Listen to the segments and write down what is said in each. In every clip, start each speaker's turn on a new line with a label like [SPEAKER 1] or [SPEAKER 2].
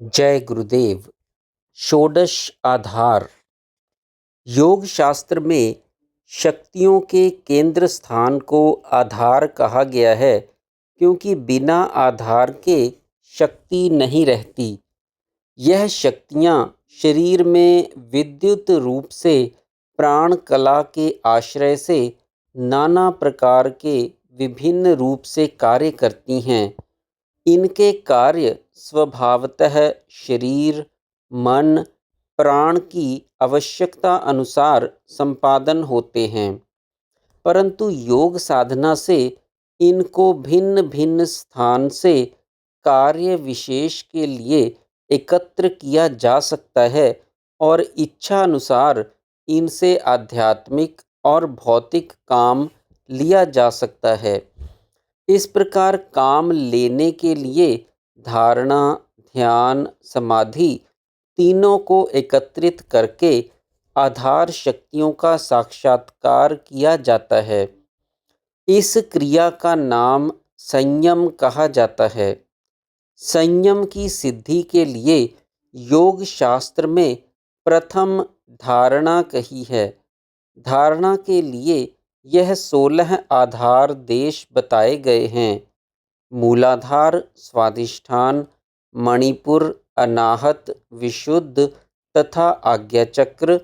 [SPEAKER 1] जय गुरुदेव। षोडश आधार। योग शास्त्र में शक्तियों के केंद्र स्थान को आधार कहा गया है, क्योंकि बिना आधार के शक्ति नहीं रहती। यह शक्तियाँ शरीर में विद्युत रूप से प्राण कला के आश्रय से नाना प्रकार के विभिन्न रूप से कार्य करती हैं। इनके कार्य स्वभावतः शरीर, मन, प्राण की आवश्यकता अनुसार संपादन होते हैं, परंतु योग साधना से इनको भिन्न भिन्न स्थान से कार्य विशेष के लिए एकत्र किया जा सकता है और इच्छा अनुसार इनसे आध्यात्मिक और भौतिक काम लिया जा सकता है। इस प्रकार काम लेने के लिए धारणा, ध्यान, समाधि तीनों को एकत्रित करके आधार शक्तियों का साक्षात्कार किया जाता है। इस क्रिया का नाम संयम कहा जाता है। संयम की सिद्धि के लिए योग शास्त्र में प्रथम धारणा कही है। धारणा के लिए यह 16 आधार देश बताए गए हैं: मूलाधार, स्वादिष्ठान, मणिपुर, अनाहत, विशुद्ध तथा आज्ञाचक्र,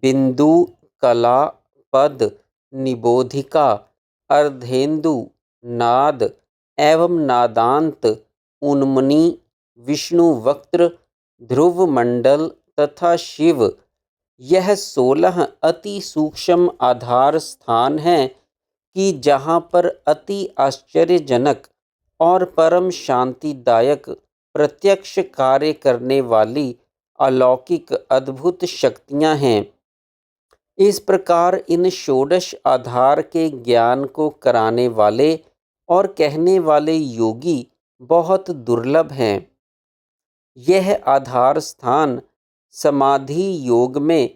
[SPEAKER 1] बिंदु, कला, पद, निबोधिका, अर्धेंदु, नाद एवं नादांत, उन्मनी, विष्णु वक्त्र, ध्रुव मंडल तथा शिव। यह 16 अति सूक्ष्म आधार स्थान हैं कि जहाँ पर अति आश्चर्यजनक और परम शांतिदायक प्रत्यक्ष कार्य करने वाली अलौकिक अद्भुत शक्तियाँ हैं। इस प्रकार इन षोडश आधार के ज्ञान को कराने वाले और कहने वाले योगी बहुत दुर्लभ हैं। यह आधार स्थान समाधि योग में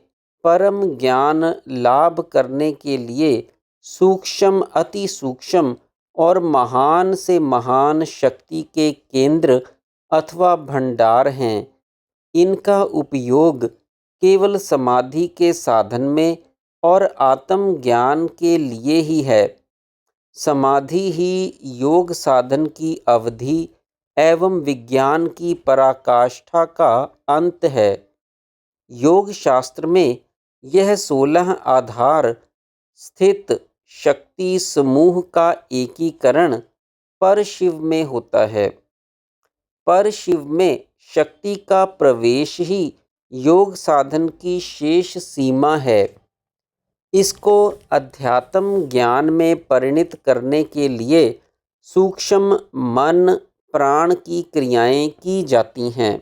[SPEAKER 1] परम ज्ञान लाभ करने के लिए सूक्ष्म, अति सूक्ष्म और महान से महान शक्ति के केंद्र अथवा भंडार हैं। इनका उपयोग केवल समाधि के साधन में और आत्म ज्ञान के लिए ही है। समाधि ही योग साधन की अवधि एवं विज्ञान की पराकाष्ठा का अंत है। योग शास्त्र में यह 16 आधार स्थित शक्ति समूह का एकीकरण परशिव में होता है। परशिव में शक्ति का प्रवेश ही योग साधन की शेष सीमा है। इसको अध्यात्म ज्ञान में परिणत करने के लिए सूक्ष्म मन प्राण की क्रियाएं की जाती हैं।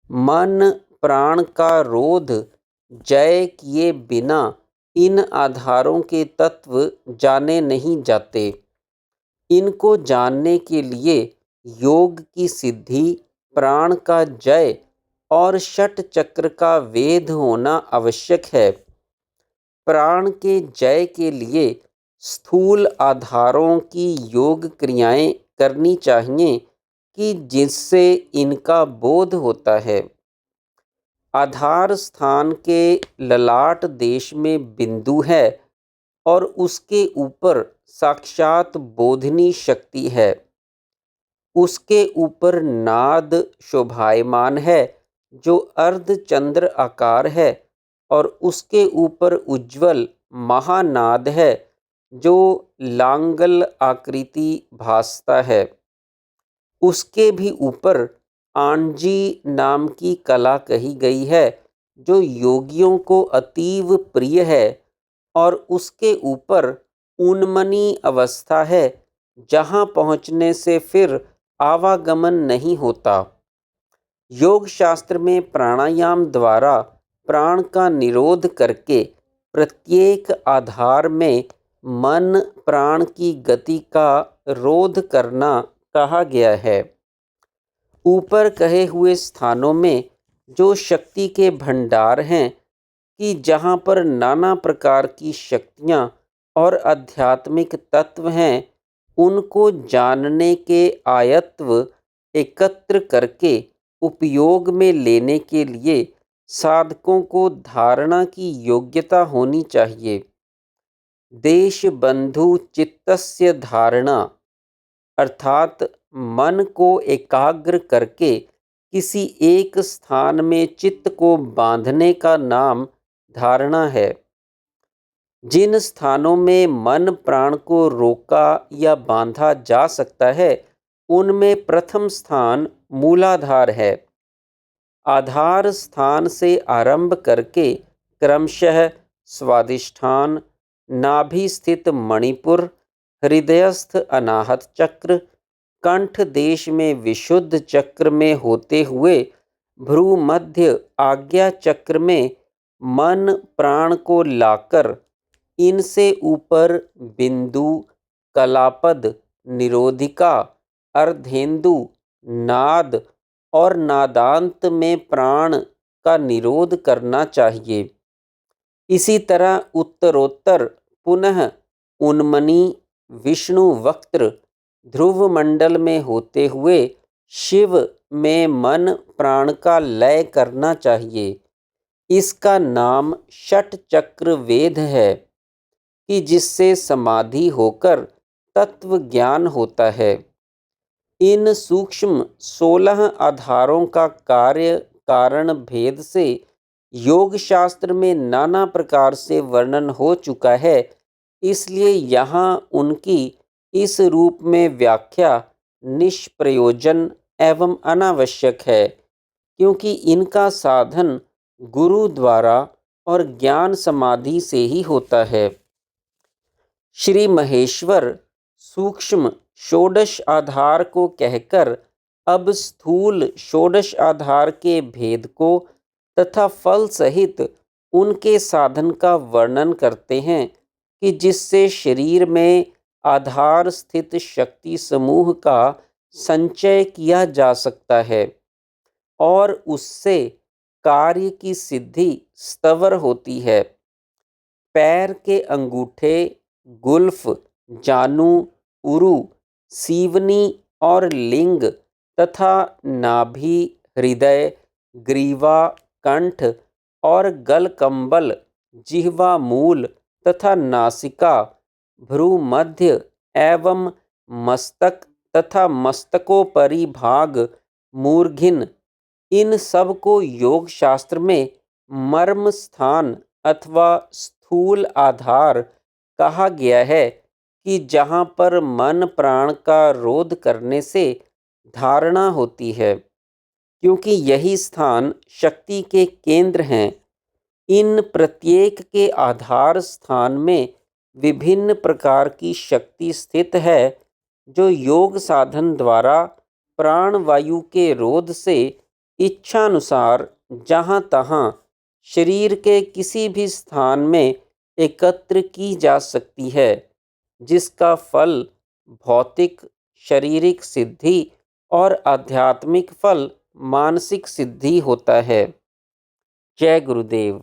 [SPEAKER 1] मन प्राण का रोध जय किए बिना इन आधारों के तत्व जाने नहीं जाते। इनको जानने के लिए योग की सिद्धि, प्राण का जय और षट चक्र का वेद होना आवश्यक है। प्राण के जय के लिए स्थूल आधारों की योग क्रियाएं करनी चाहिए कि जिससे इनका बोध होता है। आधार स्थान के ललाट देश में बिंदु है और उसके ऊपर साक्षात बोधनी शक्ति है। उसके ऊपर नाद शोभायमान है जो अर्धचंद्र आकार है, और उसके ऊपर उज्ज्वल महानाद है जो लांगल आकृति भासता है। उसके भी ऊपर आंजी नाम की कला कही गई है जो योगियों को अतीव प्रिय है, और उसके ऊपर उन्मनी अवस्था है जहाँ पहुँचने से फिर आवागमन नहीं होता। योग शास्त्र में प्राणायाम द्वारा प्राण का निरोध करके प्रत्येक आधार में मन प्राण की गति का रोध करना कहा गया है। ऊपर कहे हुए स्थानों में जो शक्ति के भंडार हैं कि जहाँ पर नाना प्रकार की शक्तियाँ और आध्यात्मिक तत्व हैं, उनको जानने के आयत्व एकत्र करके उपयोग में लेने के लिए साधकों को धारणा की योग्यता होनी चाहिए। देश बंधु चित्तस्य धारणा अर्थात मन को एकाग्र करके किसी एक स्थान में चित्त को बांधने का नाम धारणा है। जिन स्थानों में मन प्राण को रोका या बांधा जा सकता है, उनमें प्रथम स्थान मूलाधार है। आधार स्थान से आरंभ करके क्रमशः स्वादिष्ठान, नाभि स्थित मणिपुर, हृदयस्थ अनाहत चक्र, कंठ देश में विशुद्ध चक्र में होते हुए भ्रू मध्य आज्ञा चक्र में मन प्राण को लाकर इनसे ऊपर बिंदु, कलापद, निरोधिका, अर्धेंदु, नाद और नादांत में प्राण का निरोध करना चाहिए। इसी तरह उत्तरोत्तर पुनः उन्मनी, विष्णु वक्त्र, ध्रुव मंडल में होते हुए शिव में मन प्राण का लय करना चाहिए। इसका नाम षट चक्र वेद है कि जिससे समाधि होकर तत्व ज्ञान होता है। इन सूक्ष्म 16 आधारों का कार्य कारण भेद से योग शास्त्र में नाना प्रकार से वर्णन हो चुका है, इसलिए यहाँ उनकी इस रूप में व्याख्या निष्प्रयोजन एवं अनावश्यक है, क्योंकि इनका साधन गुरु द्वारा और ज्ञान समाधि से ही होता है। श्री महेश्वर सूक्ष्म षोडश आधार को कहकर अब स्थूल षोडश आधार के भेद को तथा फल सहित उनके साधन का वर्णन करते हैं कि जिससे शरीर में आधार स्थित शक्ति समूह का संचय किया जा सकता है और उससे कार्य की सिद्धि स्थवर होती है। पैर के अंगूठे, गुल्फ, जानू, उरु, सीवनी और लिंग तथा नाभि, हृदय, ग्रीवा, कंठ और गलकंबल, जिह्वा मूल तथा नासिका, भ्रू मध्य एवं मस्तक तथा मस्तकोपरि भाग, मूर्घिन, इन सब को योग शास्त्र में मर्म स्थान अथवा स्थूल आधार कहा गया है कि जहाँ पर मन प्राण का रोध करने से धारणा होती है, क्योंकि यही स्थान शक्ति के केंद्र हैं। इन प्रत्येक के आधार स्थान में विभिन्न प्रकार की शक्ति स्थित है, जो योग साधन द्वारा प्राण वायु के रोध से इच्छानुसार जहाँ तहाँ शरीर के किसी भी स्थान में एकत्र की जा सकती है, जिसका फल भौतिक शारीरिक सिद्धि और आध्यात्मिक फल मानसिक सिद्धि होता है। जय गुरुदेव।